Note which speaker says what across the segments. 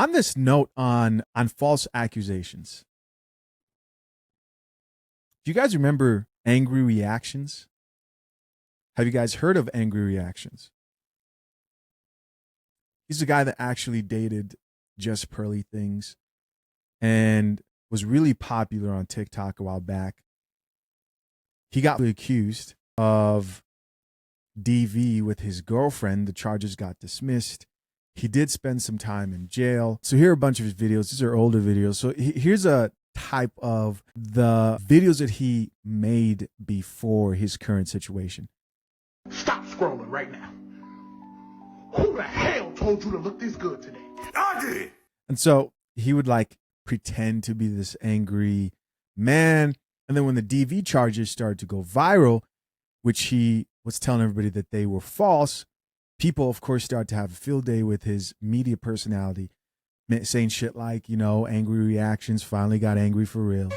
Speaker 1: On this note on false accusations, do you guys remember Angry Reactions? Have you guys heard of Angry Reactions? He's the guy that actually dated Just Pearly Things and was really popular on TikTok a while back. He got accused of DV with his girlfriend. The charges got dismissed. He did spend some time in jail. So here are a bunch of his videos. These are older videos. So here's a type of the videos that he made before his current situation.
Speaker 2: Stop scrolling right now. Who the hell told you to look this good today? I did.
Speaker 1: And so he would like pretend to be this angry man. And then when the DV charges started to go viral, which he was telling everybody that they were false, people, of course, started to have a field day with his media personality, saying shit like, you know, Angry Reactions finally got angry for real.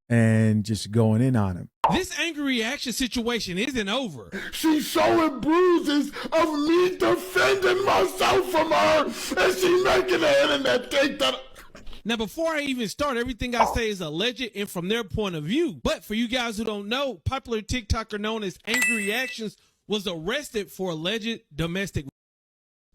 Speaker 1: And just going in on him.
Speaker 3: This Angry Reaction situation isn't over.
Speaker 2: She's showing bruises of me defending myself from her, and she making the internet think that...
Speaker 3: Now, before I even start, everything I say is alleged and from their point of view. But for you guys who don't know, popular TikToker known as Angry Reactions was arrested for alleged domestic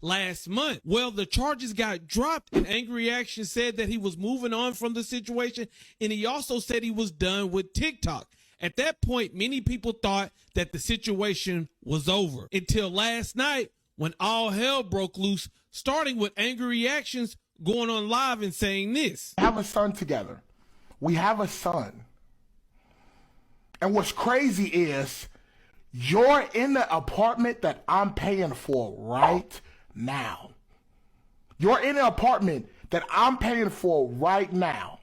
Speaker 3: last month. Well, the charges got dropped, and Angry Reactions said that he was moving on from the situation, and he also said he was done with TikTok. At that point, many people thought that the situation was over until last night when all hell broke loose, starting with Angry Reactions going on live and saying this.
Speaker 2: We have a son together. We have a son. And what's crazy is you're in the apartment that I'm paying for right now. You're in an apartment that I'm paying for right now.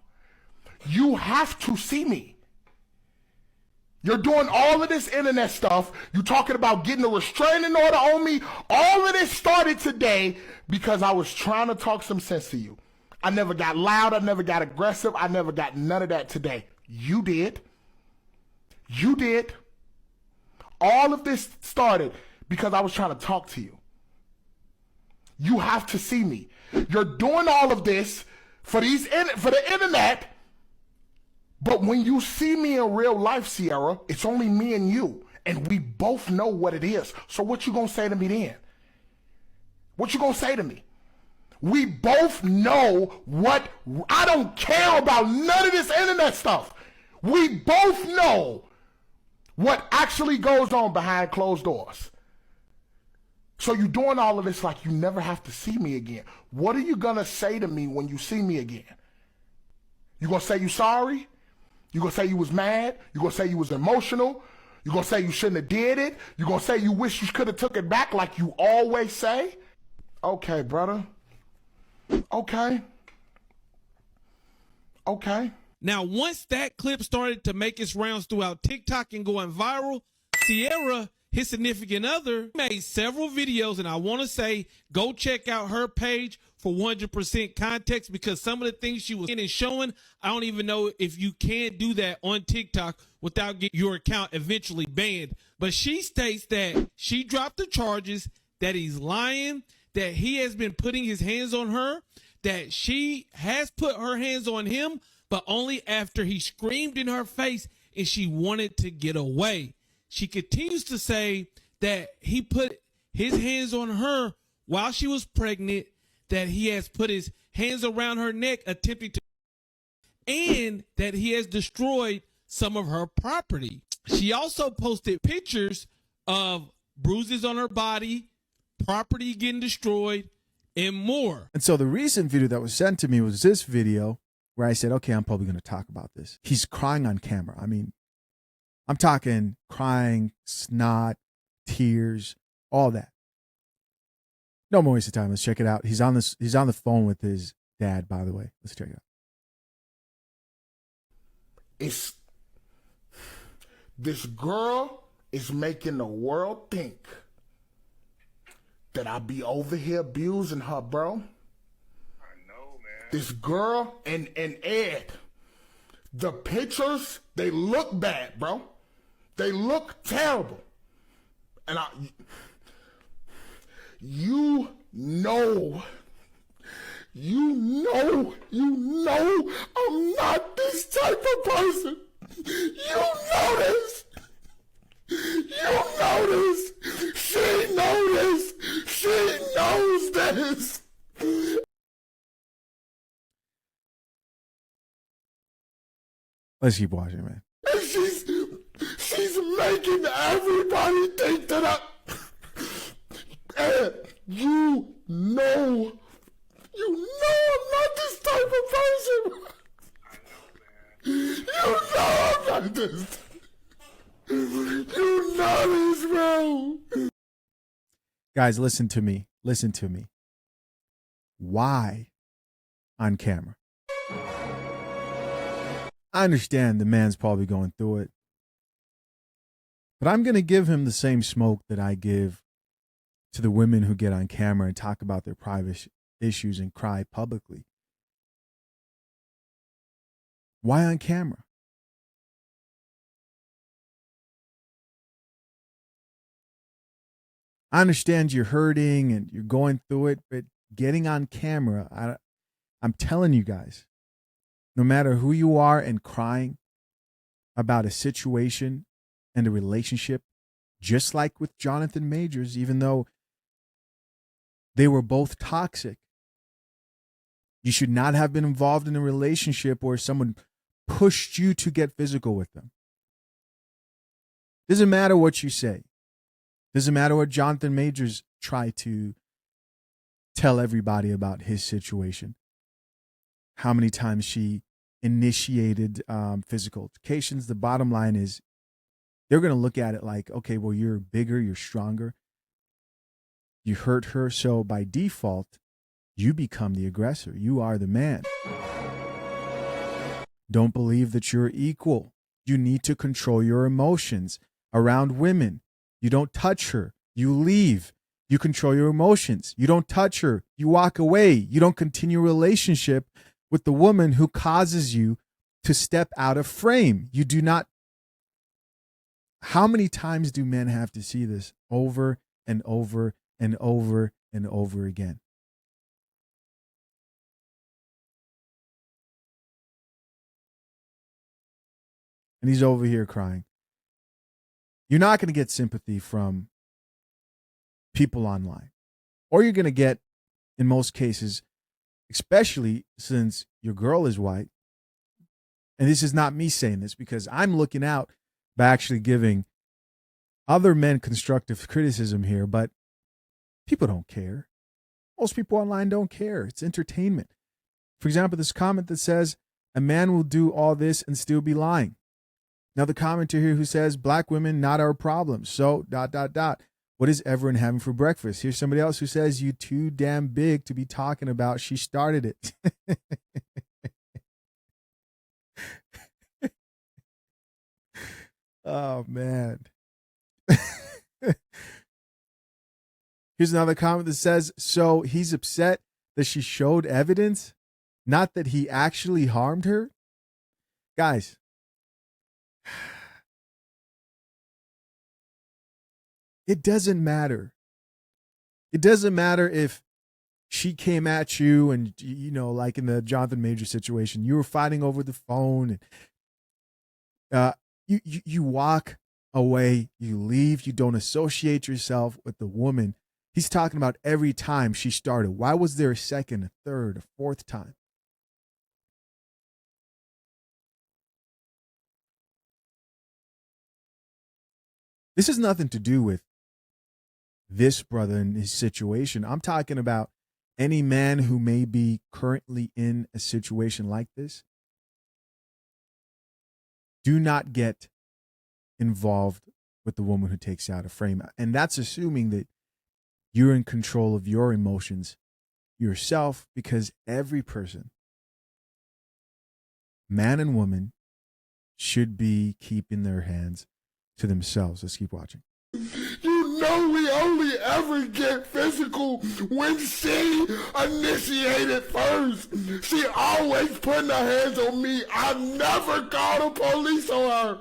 Speaker 2: You have to see me. You're doing all of this internet stuff. You're talking about getting a restraining order on me. All of this started today because I was trying to talk some sense to you. I never got loud. I never got aggressive. I never got none of that today. You did. You did. All of this started because I was trying to talk to you. You have to see me. You're doing all of this for the internet. But when you see me in real life, Sierra, it's only me and you. And we both know what it is. So what you gonna say to me then? What you gonna say to me? We both know what... I don't care about none of this internet stuff. We both know what actually goes on behind closed doors. So you're doing all of this like you never have to see me again. What are you gonna say to me when you see me again? You gonna say you sorry? You gonna say you was mad? You gonna say you was emotional? You gonna say you shouldn't have did it? You gonna say you wish you could have took it back like you always say? Okay, brother. Okay. Okay.
Speaker 3: Now, once that clip started to make its rounds throughout TikTok and going viral, Sierra, his significant other, made several videos, and I want to say go check out her page for 100% context, because some of the things she was in and showing, I don't even know if you can do that on TikTok without getting your account eventually banned. But she states that she dropped the charges, that he's lying, that he has been putting his hands on her, that she has put her hands on him, but only after he screamed in her face and she wanted to get away. She continues to say that he put his hands on her while she was pregnant, that he has put his hands around her neck attempting to, and that he has destroyed some of her property. She also posted pictures of bruises on her body, property getting destroyed, and more.
Speaker 1: And so the recent video that was sent to me was this video where I said, okay, I'm probably going to talk about this. He's crying on camera. I mean, I'm talking crying, snot, tears, all that. No more waste of time. Let's check it out. He's on the phone with his dad, by the way. Let's check it out.
Speaker 2: It's this girl is making the world think that I be over here abusing her, bro.
Speaker 4: I know, man.
Speaker 2: This girl and Ed, the pictures, they look bad, bro. They look terrible. And you know You know I'm not this type of person. You know this. You know this. She knows this. She knows this.
Speaker 1: Let's keep watching, man.
Speaker 2: And she's making everybody think that and you know I'm not this type of person. You know I'm not this. You know this, bro.
Speaker 1: Guys, listen to me. Listen to me. Why on camera? I understand the man's probably going through it. But I'm going to give him the same smoke that I give to the women who get on camera and talk about their private issues and cry publicly. Why on camera? I understand you're hurting and you're going through it, but getting on camera, I'm telling you guys, no matter who you are and crying about a situation and a relationship, just like with Jonathan Majors, even though they were both toxic, you should not have been involved in a relationship where someone pushed you to get physical with them. Doesn't matter what you say. Doesn't matter what Jonathan Majors tried to tell everybody about his situation. How many times she initiated physical altercations. The bottom line is they're going to look at it like, okay, well, you're bigger, you're stronger. You hurt her, so by default, you become the aggressor. You are the man. Don't believe that you're equal. You need to control your emotions around women. You don't touch her. You leave. You control your emotions. You don't touch her. You walk away. You don't continue a relationship with the woman who causes you to step out of frame. You do not. How many times do men have to see this over and over and over and over again? And he's over here crying. You're not going to get sympathy from people online. Or you're going to get, in most cases, especially since your girl is white, and this is not me saying this because I'm looking out by actually giving other men constructive criticism here, but people don't care. Most people online don't care. It's entertainment. For example, this comment that says, a man will do all this and still be lying. Now the commenter here who says, black women, not our problem. So, ... What is everyone having for breakfast? Here's somebody else who says, you too damn big to be talking about. She started it. Oh, man. Here's another comment that says, so he's upset that she showed evidence, not that he actually harmed her? Guys, it doesn't matter. It doesn't matter if she came at you and, you know, like in the Jonathan Major situation, you were fighting over the phone and you walk away, you leave, you don't associate yourself with the woman. He's talking about every time she started. Why was there a second, a third, a fourth time? This has nothing to do with this brother and his situation. I'm talking about any man who may be currently in a situation like this. Do not get involved with the woman who takes you out of frame. And that's assuming that you're in control of your emotions yourself, because every person, man and woman, should be keeping their hands to themselves. Let's keep watching.
Speaker 2: You know we only ever get physical when she initiated first. She always putting her hands on me. I never called the police on her.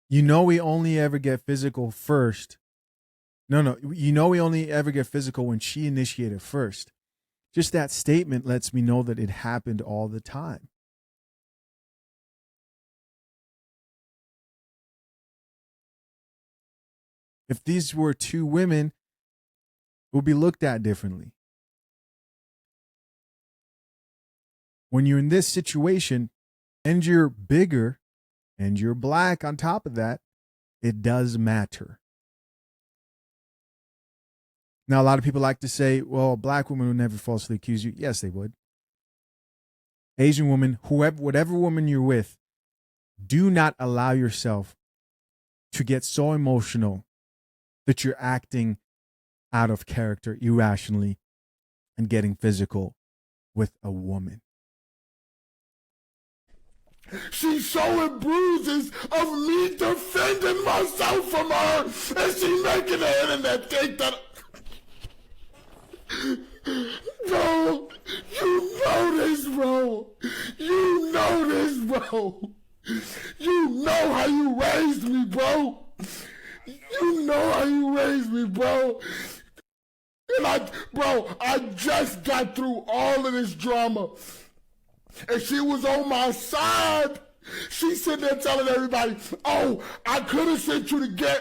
Speaker 1: You know we only ever get physical first. No. You know we only ever get physical when she initiated first. Just that statement lets me know that it happened all the time. If these were two women, it would be looked at differently. When you're in this situation and you're bigger and you're black on top of that, it does matter. Now, a lot of people like to say, well, a black woman would never falsely accuse you. Yes, they would. Asian woman, whatever woman you're with, do not allow yourself to get so emotional that you're acting out of character irrationally and getting physical with a woman.
Speaker 2: She's showing bruises of me defending myself from her, and she making the internet think that. Bro, you know this, bro. You know this, bro. You know how you raised me, bro. You know how you raised me, bro. And I just got through all of this drama. And she was on my side. She sitting there telling everybody, oh, I could have sent you to jail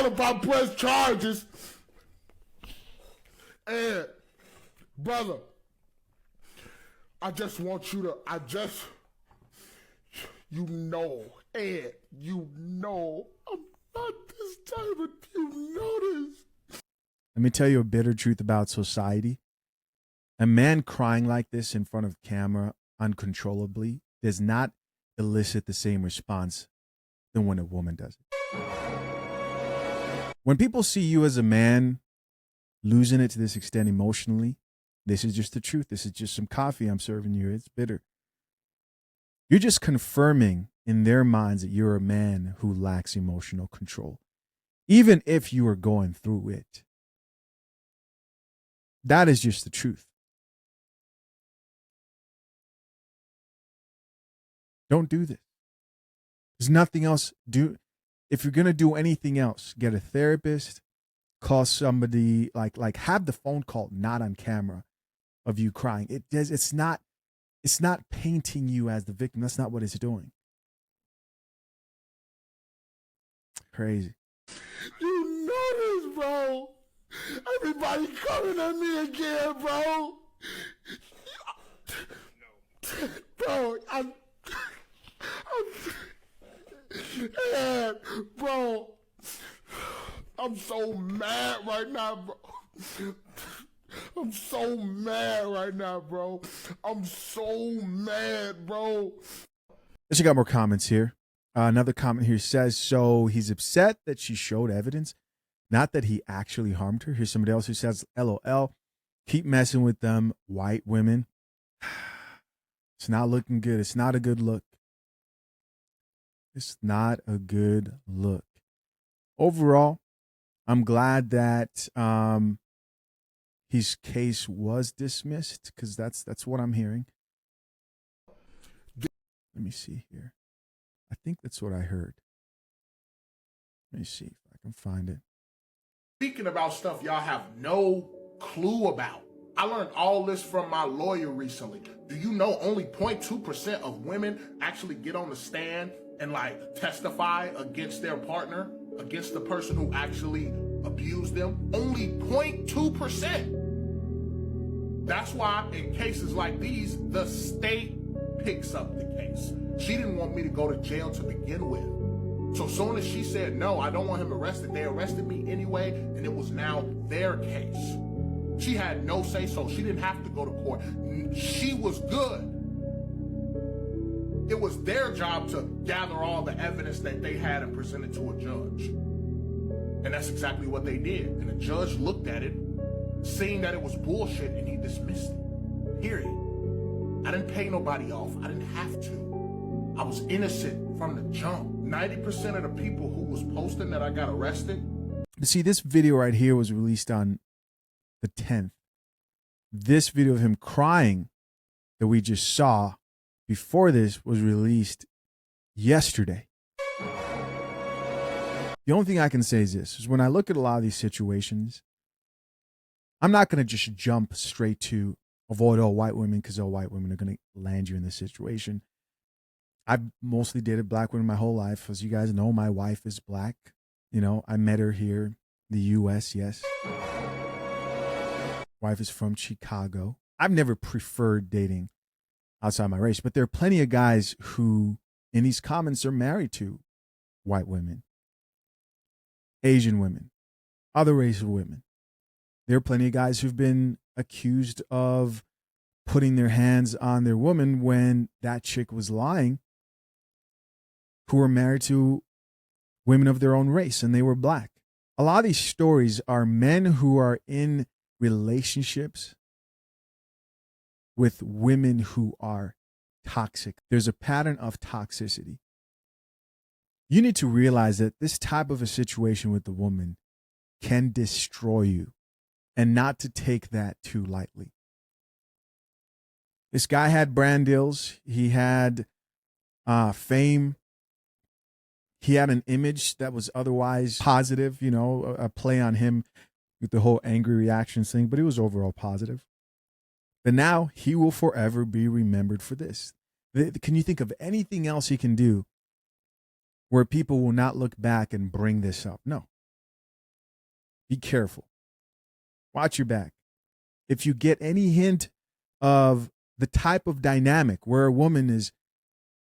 Speaker 2: if I pressed charges. And, brother, you know, Ed, you know, I'm not this type of, you know this.
Speaker 1: Let me tell you a bitter truth about society. A man crying like this in front of camera uncontrollably does not elicit the same response than when a woman does it. When people see you as a man losing it to this extent emotionally, this is just the truth. This is just some coffee I'm serving you. It's bitter. You're just confirming in their minds that you're a man who lacks emotional control, even if you are going through it. That is just the truth. Don't do this. There's nothing else. If you're going to do anything else, get a therapist, call somebody, like have the phone call not on camera of you crying. It's not painting you as the victim. That's not what it's doing. Crazy.
Speaker 2: You know this, bro. Everybody coming at me again, bro. Bro, bro, I'm so mad right now, bro. I'm so mad right now, bro. I'm so mad, bro.
Speaker 1: Let's check out more comments here. Another comment here says, so he's upset that she showed evidence, not that he actually harmed her. Here's somebody else who says, LOL, keep messing with them white women. It's not looking good. It's not a good look. It's not a good look. Overall, I'm glad that his case was dismissed, because that's what I'm hearing. Let me see here. I think that's what I heard. Let me see if I can find it.
Speaker 2: Speaking about stuff y'all have no clue about. I learned all this from my lawyer recently. Do you know only 0.2% of women actually get on the stand and like testify against their partner, against the person who actually abused them? Only 0.2%. That's why in cases like these, the state picks up the case. She didn't want me to go to jail to begin with. So soon as she said, no, I don't want him arrested, they arrested me anyway, and it was now their case. She had no say so. She didn't have to go to court. She was good. It was their job to gather all the evidence that they had and present it to a judge. And that's exactly what they did. And the judge looked at it, seeing that it was bullshit, and he dismissed it. Period. I didn't pay nobody off. I didn't have to. I was innocent from the jump. 90% of the people who was posting that I got arrested.
Speaker 1: See, this video right here was released on the 10th. This video of him crying that we just saw before this was released yesterday. The only thing I can say is this, is when I look at a lot of these situations, I'm not going to just jump straight to avoid all white women because all white women are going to land you in this situation. I've mostly dated black women my whole life. As you guys know, my wife is black. You know, I met her here in the U.S., yes. Wife is from Chicago. I've never preferred dating outside my race, but there are plenty of guys who, in these comments, are married to white women, Asian women, other race of women. There are plenty of guys who've been accused of putting their hands on their woman when that chick was lying, who were married to women of their own race and they were black. A lot of these stories are men who are in relationships with women who are toxic. There's a pattern of toxicity. You need to realize that this type of a situation with the woman can destroy you, and not to take that too lightly. This guy had brand deals. He had fame. He had an image that was otherwise positive, you know, a play on him with the whole angry reactions thing, but it was overall positive. But now he will forever be remembered for this. Can you think of anything else he can do where people will not look back and bring this up? No. Be careful. Watch your back. If you get any hint of the type of dynamic where a woman is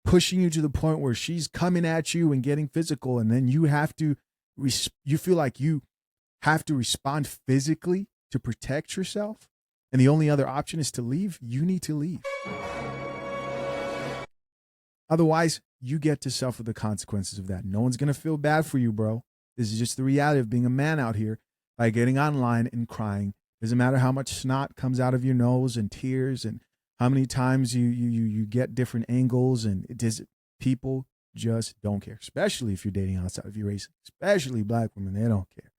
Speaker 1: pushing you to the point where she's coming at you and getting physical, and then you have to, you feel like you have to respond physically to protect yourself, and the only other option is to leave, you need to leave. Otherwise, you get to suffer the consequences of that. No one's going to feel bad for you, bro. This is just the reality of being a man out here by getting online and crying. Doesn't matter how much snot comes out of your nose and tears and how many times you get different angles, and people just don't care, especially if you're dating outside of your race, especially black women. They don't care.